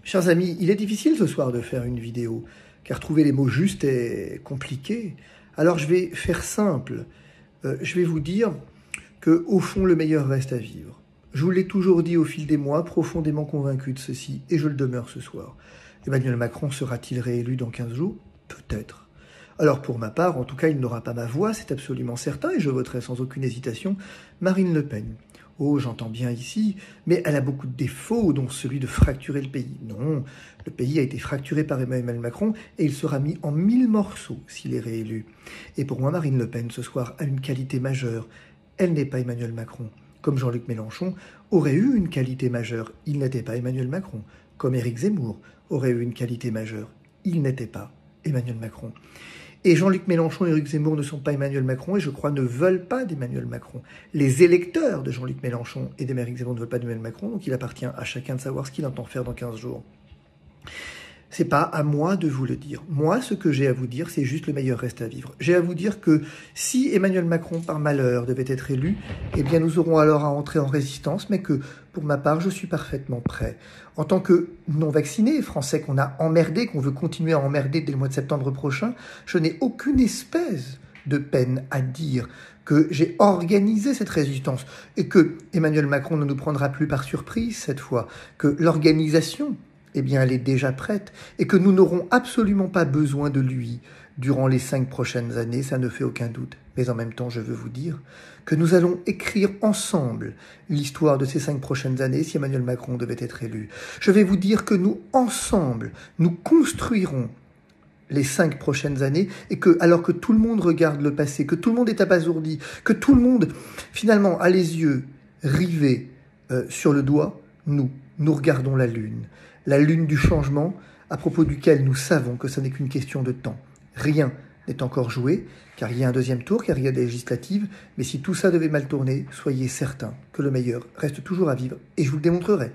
Chers amis, il est difficile ce soir de faire une vidéo, car trouver les mots justes est compliqué. Alors je vais faire simple. Je vais vous dire que, au fond, le meilleur reste à vivre. Je vous l'ai toujours dit au fil des mois, profondément convaincu de ceci, et je le demeure ce soir. Emmanuel Macron sera-t-il réélu dans 15 jours? Peut-être. Alors pour ma part, en tout cas, il n'aura pas ma voix, c'est absolument certain, et je voterai sans aucune hésitation Marine Le Pen. Oh, j'entends bien ici, mais elle a beaucoup de défauts, dont celui de fracturer le pays. Non, le pays a été fracturé par Emmanuel Macron et il sera mis en 1000 morceaux s'il est réélu. Et pour moi, Marine Le Pen, ce soir, a une qualité majeure. Elle n'est pas Emmanuel Macron. Comme Jean-Luc Mélenchon aurait eu une qualité majeure, il n'était pas Emmanuel Macron. Comme Éric Zemmour aurait eu une qualité majeure, il n'était pas Emmanuel Macron. Et Jean-Luc Mélenchon et Éric Zemmour ne sont pas Emmanuel Macron et je crois ne veulent pas d'Emmanuel Macron. Les électeurs de Jean-Luc Mélenchon et d'Éric Zemmour ne veulent pas d'Emmanuel Macron, donc il appartient à chacun de savoir ce qu'il entend faire dans 15 jours. C'est pas à moi de vous le dire. Moi, ce que j'ai à vous dire, c'est juste le meilleur reste à vivre. J'ai à vous dire que si Emmanuel Macron, par malheur, devait être élu, eh bien nous aurons alors à entrer en résistance, mais que, pour ma part, je suis parfaitement prêt. En tant que non-vacciné, français qu'on a emmerdé, qu'on veut continuer à emmerder dès le mois de septembre prochain, je n'ai aucune espèce de peine à dire que j'ai organisé cette résistance et que Emmanuel Macron ne nous prendra plus par surprise cette fois, que l'organisation, eh bien, elle est déjà prête et que nous n'aurons absolument pas besoin de lui durant les 5 prochaines années, ça ne fait aucun doute. Mais en même temps, je veux vous dire que nous allons écrire ensemble l'histoire de ces 5 prochaines années si Emmanuel Macron devait être élu. Je vais vous dire que nous, ensemble, nous construirons les 5 prochaines années et que, alors que tout le monde regarde le passé, que tout le monde est abasourdi, que tout le monde, finalement, a les yeux rivés sur le doigt, nous regardons la lune du changement, à propos duquel nous savons que ce n'est qu'une question de temps. Rien n'est encore joué, car il y a un deuxième tour, car il y a des législatives, mais si tout ça devait mal tourner, soyez certains que le meilleur reste toujours à vivre, et je vous le démontrerai.